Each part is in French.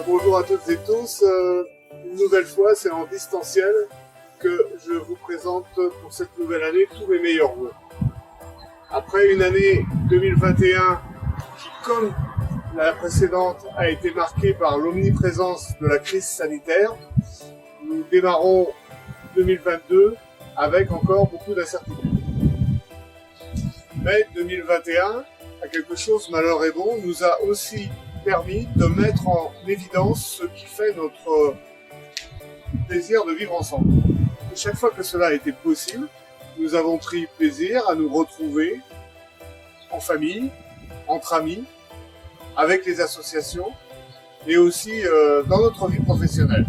Bonjour à toutes et tous. Une nouvelle fois, c'est en distanciel que je vous présente pour cette nouvelle année tous mes meilleurs vœux. Après une année 2021 qui, comme la précédente, a été marquée par l'omniprésence de la crise sanitaire, nous démarrons 2022 avec encore beaucoup d'incertitudes. Mais 2021, à quelque chose, malheur est bon, nous a aussi permis de mettre en évidence ce qui fait notre désir de vivre ensemble. Et chaque fois que cela a été possible, nous avons pris plaisir à nous retrouver en famille, entre amis, avec les associations et aussi dans notre vie professionnelle.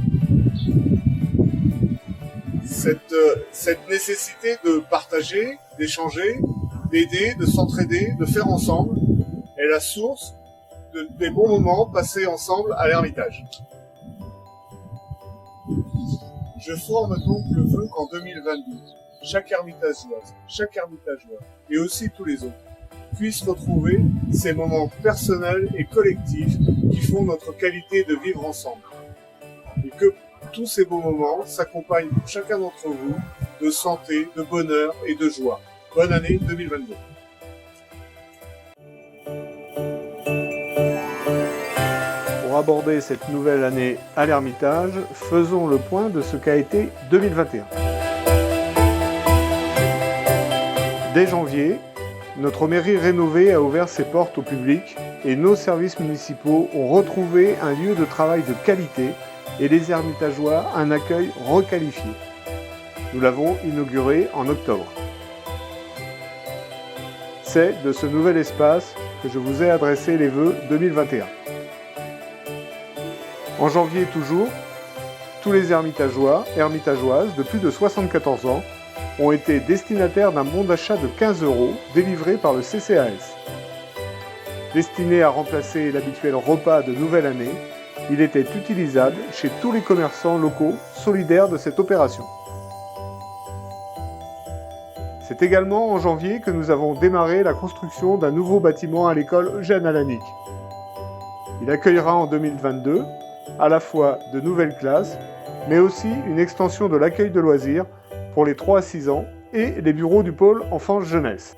Cette nécessité de partager, d'échanger, d'aider, de s'entraider, de faire ensemble est la source des bons moments passés ensemble à l'Ermitage. Je forme donc le vœu qu'en 2022, chaque ermitageoise, chaque ermitageois, et aussi tous les autres, puissent retrouver ces moments personnels et collectifs qui font notre qualité de vivre ensemble. Et que tous ces beaux moments s'accompagnent pour chacun d'entre vous de santé, de bonheur et de joie. Bonne année 2022. Pour aborder cette nouvelle année à l'Ermitage, faisons le point de ce qu'a été 2021. Dès janvier, notre mairie rénovée a ouvert ses portes au public et nos services municipaux ont retrouvé un lieu de travail de qualité et les Ermitageois un accueil requalifié. Nous l'avons inauguré en octobre. C'est de ce nouvel espace que je vous ai adressé les vœux 2021. En janvier toujours, tous les ermitageois, ermitageoises de plus de 74 ans ont été destinataires d'un bon d'achat de 15 € délivré par le CCAS. Destiné à remplacer l'habituel repas de nouvelle année, il était utilisable chez tous les commerçants locaux solidaires de cette opération. C'est également en janvier que nous avons démarré la construction d'un nouveau bâtiment à l'école Eugène Alanic. Il accueillera en 2022 à la fois de nouvelles classes, mais aussi une extension de l'accueil de loisirs pour les 3 à 6 ans et les bureaux du pôle enfance-jeunesse.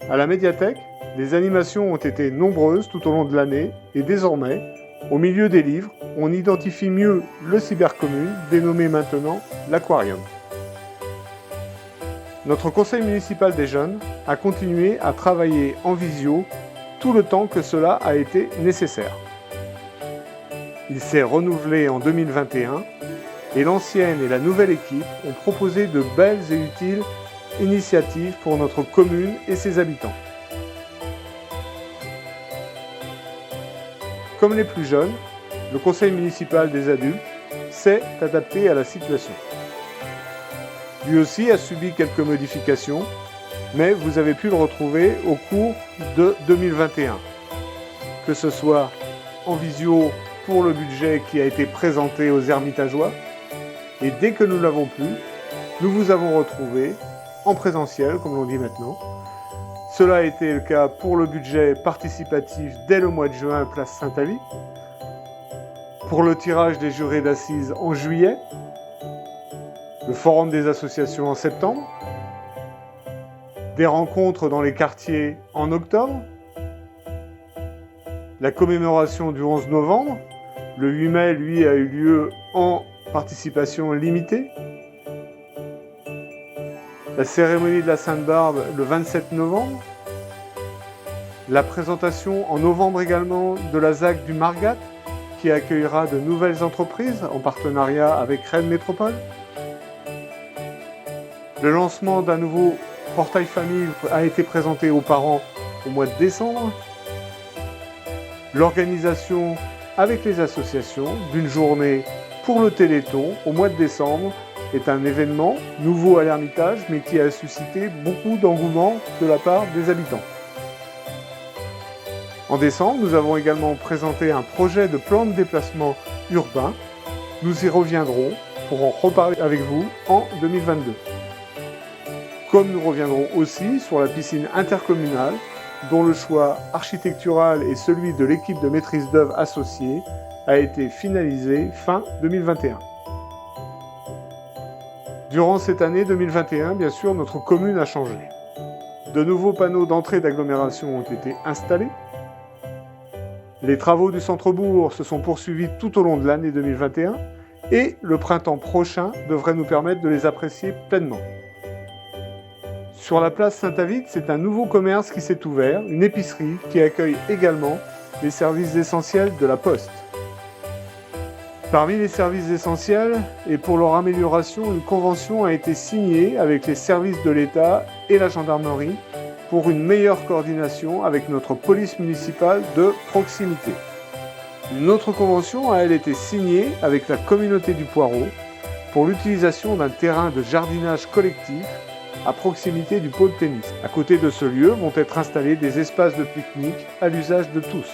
À la médiathèque, les animations ont été nombreuses tout au long de l'année et désormais, au milieu des livres, on identifie mieux le cybercommune, dénommé maintenant l'aquarium. Notre conseil municipal des jeunes a continué à travailler en visio tout le temps que cela a été nécessaire. Il s'est renouvelé en 2021 et l'ancienne et la nouvelle équipe ont proposé de belles et utiles initiatives pour notre commune et ses habitants. Comme les plus jeunes, le conseil municipal des adultes s'est adapté à la situation. Lui aussi a subi quelques modifications, mais vous avez pu le retrouver au cours de 2021. Que ce soit en visio pour le budget qui a été présenté aux ermitageois, et dès que nous l'avons pu, nous vous avons retrouvé en présentiel, comme l'on dit maintenant. Cela a été le cas pour le budget participatif dès le mois de juin, place Saint-Aly, pour le tirage des jurés d'assises en juillet, le forum des associations en septembre, des rencontres dans les quartiers en octobre, la commémoration du 11 novembre, le 8 mai, lui, a eu lieu en participation limitée, la cérémonie de la Sainte-Barbe le 27 novembre, la présentation en novembre également de la ZAC du Margat, qui accueillera de nouvelles entreprises en partenariat avec Rennes Métropole, le lancement d'un nouveau portail famille a été présenté aux parents au mois de décembre, l'organisation avec les associations d'une journée pour le Téléthon au mois de décembre est un événement nouveau à l'Ermitage, mais qui a suscité beaucoup d'engouement de la part des habitants. En décembre, nous avons également présenté un projet de plan de déplacement urbain. Nous y reviendrons pour en reparler avec vous en 2022. Comme nous reviendrons aussi sur la piscine intercommunale dont le choix architectural et celui de l'équipe de maîtrise d'œuvre associée a été finalisé fin 2021. Durant cette année 2021, bien sûr, notre commune a changé. De nouveaux panneaux d'entrée d'agglomération ont été installés. Les travaux du centre-bourg se sont poursuivis tout au long de l'année 2021 et le printemps prochain devrait nous permettre de les apprécier pleinement. Sur la place Saint-Avite, c'est un nouveau commerce qui s'est ouvert, une épicerie qui accueille également les services essentiels de la Poste. Parmi les services essentiels, et pour leur amélioration, une convention a été signée avec les services de l'État et la gendarmerie pour une meilleure coordination avec notre police municipale de proximité. Une autre convention a elle été signée avec la communauté du Poireau pour l'utilisation d'un terrain de jardinage collectif à proximité du pôle tennis. À côté de ce lieu vont être installés des espaces de pique-nique à l'usage de tous.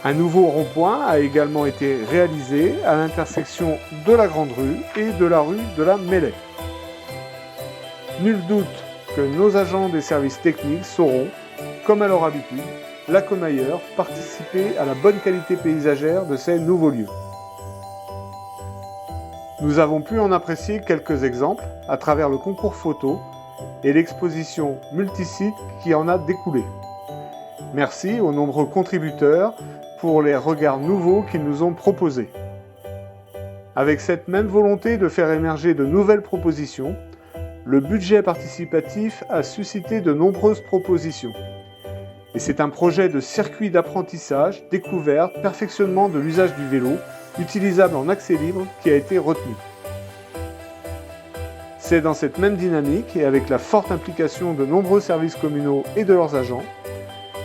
Un nouveau rond-point a également été réalisé à l'intersection de la Grande Rue et de la rue de la Mêlée. Nul doute que nos agents des services techniques sauront, comme à leur habitude, là comme ailleurs, participer à la bonne qualité paysagère de ces nouveaux lieux. Nous avons pu en apprécier quelques exemples à travers le concours photo et l'exposition multisite qui en a découlé. Merci aux nombreux contributeurs pour les regards nouveaux qu'ils nous ont proposés. Avec cette même volonté de faire émerger de nouvelles propositions, le budget participatif a suscité de nombreuses propositions. Et c'est un projet de circuit d'apprentissage, découverte, perfectionnement de l'usage du vélo, utilisable en accès libre, qui a été retenu. C'est dans cette même dynamique et avec la forte implication de nombreux services communaux et de leurs agents,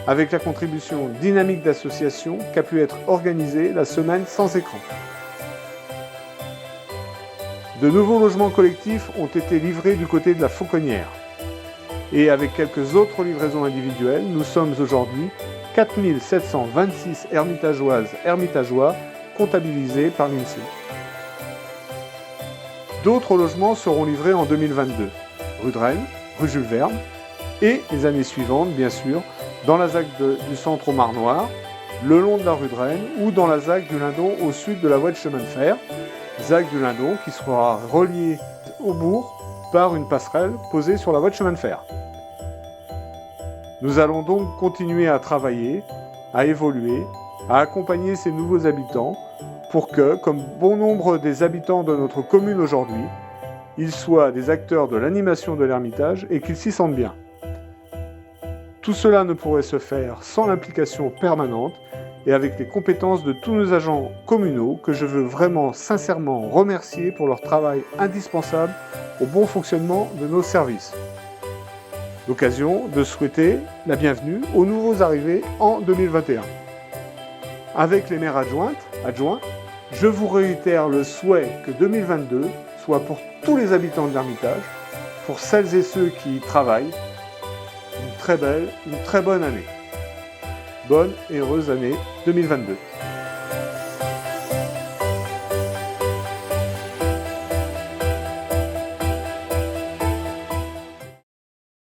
avec la contribution dynamique d'associations qu'a pu être organisée la semaine sans écran. De nouveaux logements collectifs ont été livrés du côté de la Fauconnière. Et avec quelques autres livraisons individuelles, nous sommes aujourd'hui 4726 hermitageois comptabilisés par l'INSEE. D'autres logements seront livrés en 2022, rue de Rennes, rue Jules Verne, et les années suivantes, bien sûr, dans la ZAC du centre au Mar Noir, le long de la rue de Rennes ou dans la ZAC du Lindon au sud de la voie de chemin de fer, ZAC du Lindon qui sera relié au bourg par une passerelle posée sur la voie de chemin de fer. Nous allons donc continuer à travailler, à évoluer, à accompagner ces nouveaux habitants pour que, comme bon nombre des habitants de notre commune aujourd'hui, ils soient des acteurs de l'animation de l'Ermitage et qu'ils s'y sentent bien. Tout cela ne pourrait se faire sans l'implication permanente et avec les compétences de tous nos agents communaux que je veux vraiment sincèrement remercier pour leur travail indispensable au bon fonctionnement de nos services. L'occasion de souhaiter la bienvenue aux nouveaux arrivés en 2021. Avec les maires adjoints, je vous réitère le souhait que 2022 soit pour tous les habitants de l'Ermitage, pour celles et ceux qui y travaillent, une très bonne année. Bonne et heureuse année 2022.